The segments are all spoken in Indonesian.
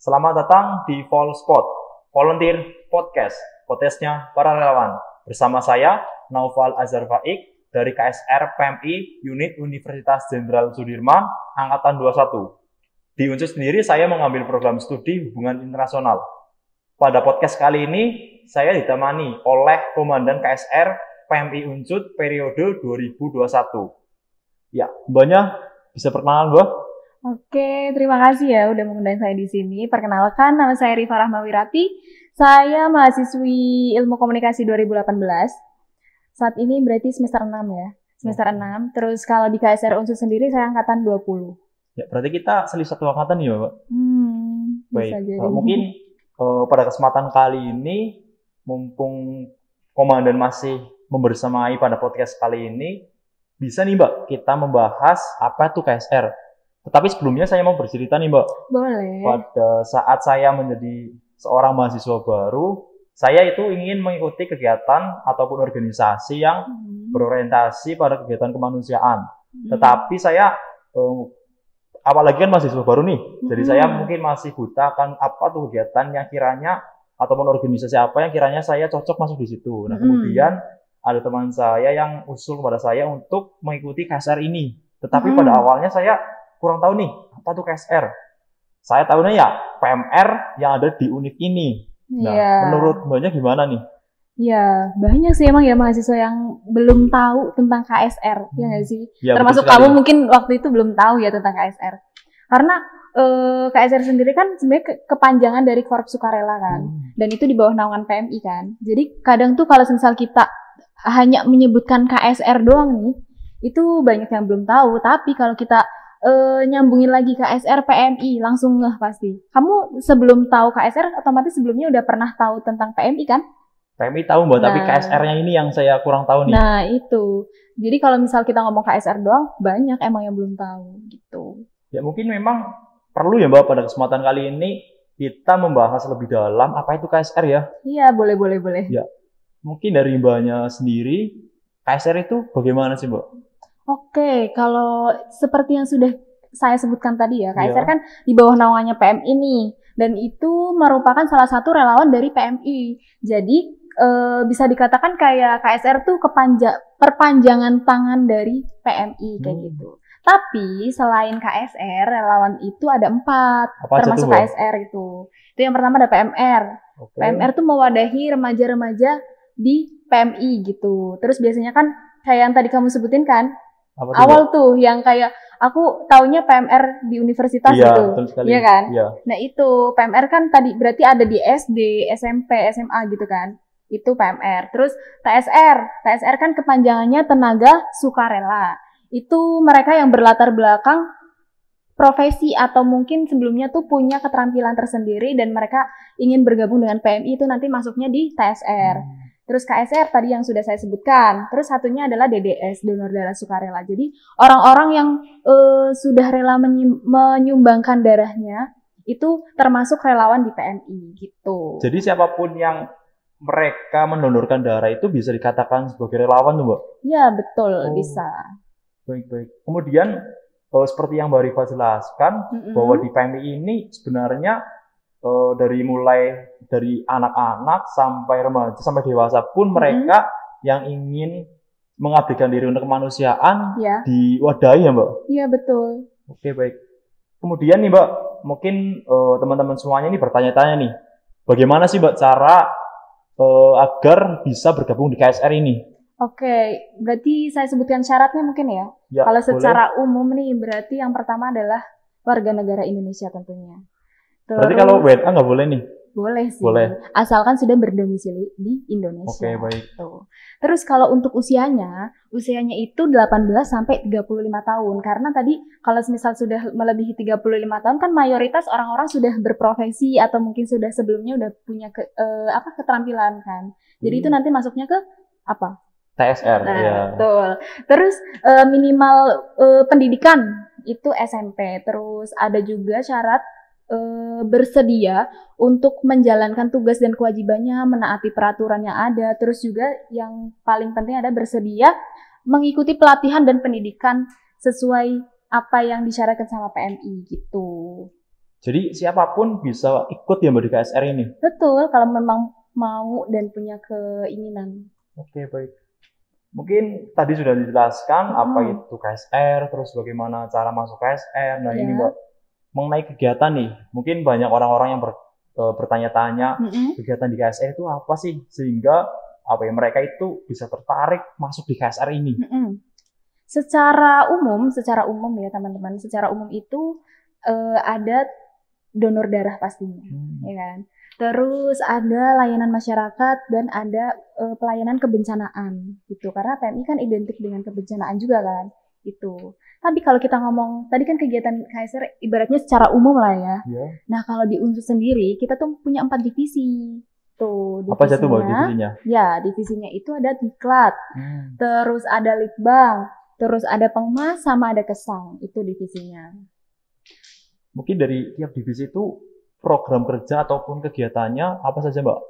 Selamat datang di Volspot, Volunteer Podcast, podcastnya para relawan. Bersama saya, Naufal Azhar Faik, dari KSR PMI, Unit Universitas Jenderal Sudirman, Angkatan 21. Di Unsur sendiri, saya mengambil program studi hubungan internasional. Pada podcast kali ini, saya ditemani oleh Komandan KSR PMI Unsur periode 2021. Ya, Mbaknya bisa perkenalan, Mbak? Oke, terima kasih ya udah mengundang saya di sini. Perkenalkan, nama saya Rifa Rahmawirati. Saya mahasiswi Ilmu Komunikasi 2018. Saat ini berarti semester 6 ya. Semester 6. Terus kalau di KSR Unsur sendiri saya angkatan 20. Ya, berarti kita selisih satu angkatan ya, Mbak? Bisa Baik, jadi. mungkin pada kesempatan kali ini, mumpung Komandan masih membersamai pada podcast kali ini, bisa nih Mbak, kita membahas apa itu KSR. Tetapi sebelumnya saya mau bercerita nih Mbak. Boleh. Pada saat saya menjadi seorang mahasiswa baru, saya itu ingin mengikuti kegiatan ataupun organisasi yang berorientasi pada kegiatan kemanusiaan. Tetapi saya, apalagi kan mahasiswa baru nih, jadi saya mungkin masih buta akan apa tuh kegiatan yang kiranya ataupun organisasi apa yang kiranya saya cocok masuk di situ. Nah kemudian ada teman saya yang usul kepada saya untuk mengikuti KSR ini. Tetapi pada awalnya saya kurang tahu nih, apa tuh KSR. Saya tahunya ya PMR yang ada di univ ini. Nah, menurut Mbaknya gimana nih? Ya, banyak sih emang ya mahasiswa yang belum tahu tentang KSR, ya nggak sih? Ya, termasuk kamu mungkin waktu itu belum tahu ya tentang KSR. Karena KSR sendiri kan sebenarnya kepanjangan dari Korps Sukarela kan. Dan itu di bawah naungan PMI kan. Jadi kadang tuh kalau misal kita hanya menyebutkan KSR doang nih, itu banyak yang belum tahu. Tapi kalau kita nyambungin lagi KSR PMI langsung ngeh pasti. Kamu sebelum tahu KSR otomatis sebelumnya udah pernah tahu tentang PMI kan? PMI tahu Mbak, tapi KSR-nya ini yang saya kurang tahu nih. Nah itu. Jadi kalau misal kita ngomong KSR doang, banyak emang yang belum tahu gitu. Ya mungkin memang perlu ya Mbak pada kesempatan kali ini kita membahas lebih dalam apa itu KSR ya. Iya boleh. Ya mungkin dari Mbaknya sendiri KSR itu bagaimana sih Mbak? Oke, kalau seperti yang sudah saya sebutkan tadi ya, KSR kan di bawah naungannya PMI nih, dan itu merupakan salah satu relawan dari PMI. Jadi bisa dikatakan kayak KSR tuh perpanjangan tangan dari PMI kayak gitu. Tapi selain KSR, relawan itu ada 4, termasuk KSR itu. Itu yang pertama ada PMR. PMR tuh mewadahi remaja-remaja di PMI gitu. Terus biasanya kan kayak yang tadi kamu sebutin kan, awal tuh yang kayak aku taunya PMR di universitas gitu. Iya kan? Ya. Nah, itu PMR kan tadi berarti ada di SD, SMP, SMA gitu kan. Itu PMR. Terus TSR kan kepanjangannya Tenaga Sukarela. Itu mereka yang berlatar belakang profesi atau mungkin sebelumnya tuh punya keterampilan tersendiri dan mereka ingin bergabung dengan PMI itu nanti masuknya di TSR. Terus KSR tadi yang sudah saya sebutkan. Terus satunya adalah DDS, donor darah sukarela. Jadi orang-orang yang sudah rela menyumbangkan darahnya itu termasuk relawan di PMI gitu. Jadi siapapun yang mereka mendonorkan darah itu bisa dikatakan sebagai relawan tuh Mbak? Iya betul, bisa. Baik. Kemudian seperti yang Mbak Rifa jelaskan bahwa di PMI ini sebenarnya mulai dari anak-anak sampai remaja sampai dewasa pun mereka yang ingin mengabdikan diri untuk kemanusiaan diwadahi ya Mbak? Iya betul. Oke baik. Kemudian nih Mbak, mungkin teman-teman semuanya ini bertanya-tanya nih, bagaimana sih Mbak cara agar bisa bergabung di KSR ini? Oke, berarti saya sebutkan syaratnya mungkin ya. Kalau secara umum nih berarti yang pertama adalah warga negara Indonesia tentunya. Berarti kalau WNA nggak boleh nih? Boleh sih. Boleh. Asalkan sudah berdomisili di Indonesia. Oke, baik. Tuh. Terus kalau untuk usianya itu 18 sampai 35 tahun. Karena tadi kalau misal sudah melebihi 35 tahun kan mayoritas orang-orang sudah berprofesi atau mungkin sudah sebelumnya udah punya keterampilan kan. Jadi itu nanti masuknya ke apa? TSR. Nah, ya. Betul. Terus minimal pendidikan itu SMP. Terus ada juga syarat bersedia untuk menjalankan tugas dan kewajibannya, menaati peraturan yang ada, terus juga yang paling penting ada bersedia mengikuti pelatihan dan pendidikan sesuai apa yang disyaratkan sama PMI gitu. Jadi siapapun bisa ikut ya Mbak di KSR ini? Betul, kalau memang mau dan punya keinginan. Oke, baik. Mungkin tadi sudah dijelaskan apa itu KSR, terus bagaimana cara masuk KSR. Nah ini Mbak, mengenai kegiatan nih, mungkin banyak orang-orang yang bertanya-tanya kegiatan di KSR itu apa sih? Sehingga mereka itu bisa tertarik masuk di KSR ini. Secara umum ya teman-teman, secara umum itu ada donor darah pastinya, ya kan. Terus ada layanan masyarakat dan ada pelayanan kebencanaan gitu. Karena PMI kan identik dengan kebencanaan juga kan, itu. Tapi kalau kita ngomong tadi kan kegiatan KSR ibaratnya secara umum lah ya. Nah kalau di Unsur sendiri kita tuh punya 4 divisi. Tuh, apa aja tuh Mbak divisinya? Ya, divisinya itu ada Diklat, terus ada Litbang, terus ada Pengmas sama ada Kesang, itu divisinya. Mungkin dari tiap divisi itu program kerja ataupun kegiatannya apa saja Mbak?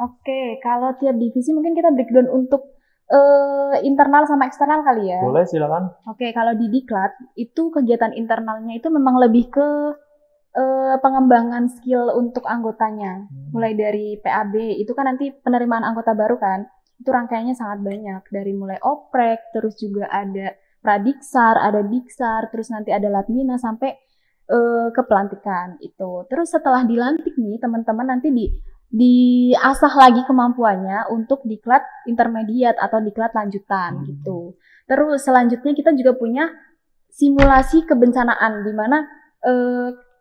Oke, kalau tiap divisi mungkin kita breakdown untuk internal sama eksternal kali ya. Boleh, silakan. Oke, kalau di Diklat itu kegiatan internalnya itu memang lebih ke pengembangan skill untuk anggotanya. Mulai dari PAB, itu kan nanti penerimaan anggota baru kan, itu rangkaiannya sangat banyak. Dari mulai oprek, terus juga ada pradiksar, ada diksar, terus nanti ada latmina sampai ke pelantikan itu. Terus setelah dilantik nih teman-teman nanti diasah lagi kemampuannya untuk diklat intermediate atau diklat lanjutan gitu. Terus selanjutnya kita juga punya simulasi kebencanaan di mana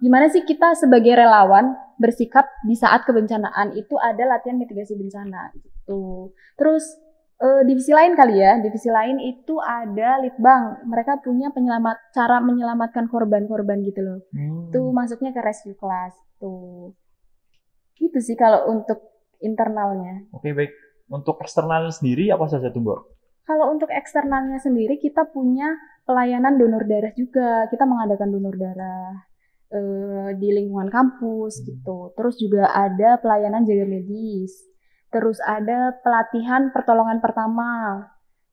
gimana sih kita sebagai relawan bersikap di saat kebencanaan, itu ada latihan mitigasi bencana gitu. Terus divisi lain kali ya, divisi lain itu ada Litbang, mereka punya cara menyelamatkan korban-korban gitu loh. Itu masuknya ke rescue class tuh. Itu sih kalau untuk internalnya. Oke, baik. Untuk eksternalnya sendiri apa saja tuh Mbak? Kalau untuk eksternalnya sendiri kita punya pelayanan donor darah juga. Kita mengadakan donor darah di lingkungan kampus gitu. Terus juga ada pelayanan jaga medis. Terus ada pelatihan pertolongan pertama.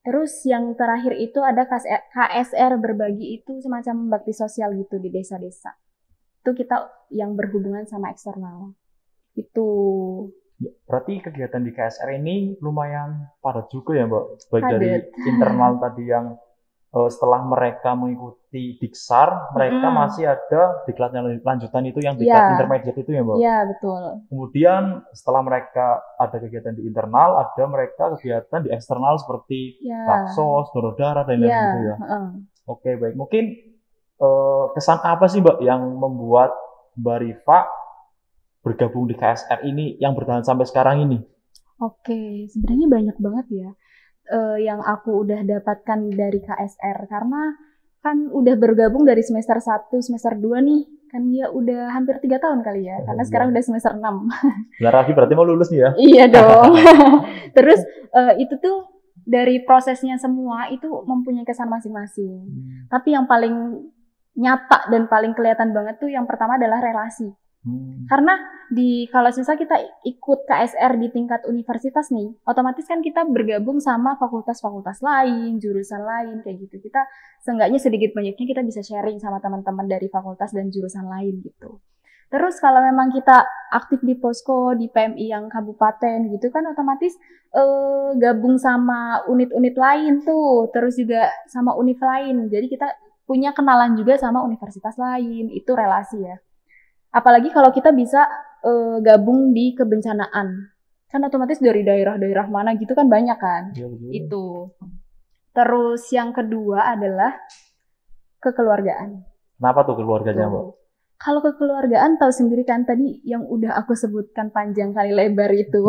Terus yang terakhir itu ada KSR berbagi, itu semacam bakti sosial gitu di desa-desa. Itu kita yang berhubungan sama eksternal. Itu. Berarti kegiatan di KSR ini lumayan padat juga ya Mbak? Baik dari internal tadi yang setelah mereka mengikuti Diksar, mereka masih ada diklatnya lanjutan itu yang diklat intermediate itu ya Mbak? Iya, betul. Kemudian setelah mereka ada kegiatan di internal, ada mereka kegiatan di eksternal seperti baksos, donor darah, dan lain-lain gitu ya? Oke, baik. Mungkin kesan apa sih Mbak yang membuat Mbak Rifa bergabung di KSR ini yang bertahan sampai sekarang ini? Oke, sebenarnya banyak banget ya yang aku udah dapatkan dari KSR, karena kan udah bergabung dari semester 1, semester 2 nih, kan ya udah hampir 3 tahun kali ya, karena sekarang udah semester 6. Bentar lagi berarti mau lulus nih ya? Iya dong. Terus itu tuh dari prosesnya semua itu mempunyai kesan masing-masing. Tapi yang paling nyata dan paling kelihatan banget tuh yang pertama adalah relasi. Karena kalau misalnya kita ikut KSR di tingkat universitas nih, otomatis kan kita bergabung sama fakultas-fakultas lain, jurusan lain kayak gitu. Kita seenggaknya sedikit banyaknya kita bisa sharing sama teman-teman dari fakultas dan jurusan lain gitu. Terus kalau memang kita aktif di posko di PMI yang kabupaten gitu kan, otomatis gabung sama unit-unit lain tuh, terus juga sama univ lain. Jadi kita punya kenalan juga sama universitas lain, itu relasi ya. Apalagi kalau kita bisa gabung di kebencanaan, kan otomatis dari daerah-daerah mana gitu kan banyak kan, itu. Terus yang kedua adalah kekeluargaan. Kenapa tuh keluarganya Mbak? Kalau kekeluargaan tahu sendiri kan tadi yang udah aku sebutkan panjang kali lebar itu,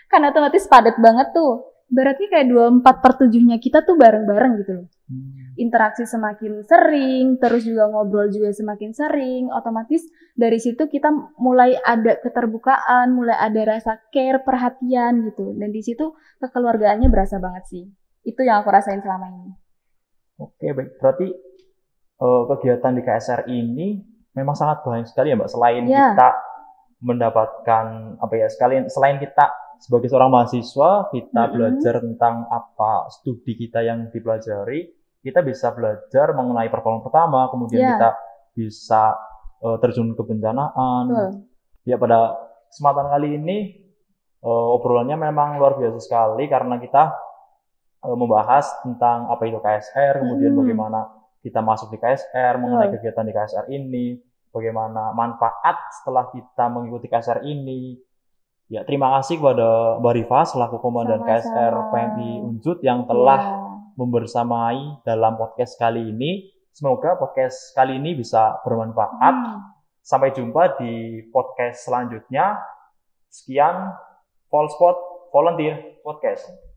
kan otomatis padat banget tuh. Berarti kayak 24/7-nya kita tuh bareng-bareng gitu loh. Interaksi semakin sering, terus juga ngobrol juga semakin sering, otomatis dari situ kita mulai ada keterbukaan, mulai ada rasa care, perhatian gitu. Dan di situ kekeluargaannya berasa banget sih. Itu yang aku rasain selama ini. Oke, baik. Berarti kegiatan di KSR ini memang sangat banyak sekali ya Mbak. Selain kita mendapatkan selain kita sebagai seorang mahasiswa, kita belajar tentang apa studi kita yang dipelajari, kita bisa belajar mengenai pertolongan pertama, kemudian kita bisa terjun ke bencanaan. Betul. Ya pada kesempatan kali ini obrolannya memang luar biasa sekali karena kita membahas tentang apa itu KSR, kemudian bagaimana kita masuk di KSR, mengenai kegiatan di KSR ini, bagaimana manfaat setelah kita mengikuti KSR ini. Ya, terima kasih kepada Mbak Rifa selaku Komandan KSR PMI Unjut yang telah membersamai dalam podcast kali ini. Semoga podcast kali ini bisa bermanfaat. Sampai jumpa di podcast selanjutnya. Sekian, Volspot Volunteer Podcast.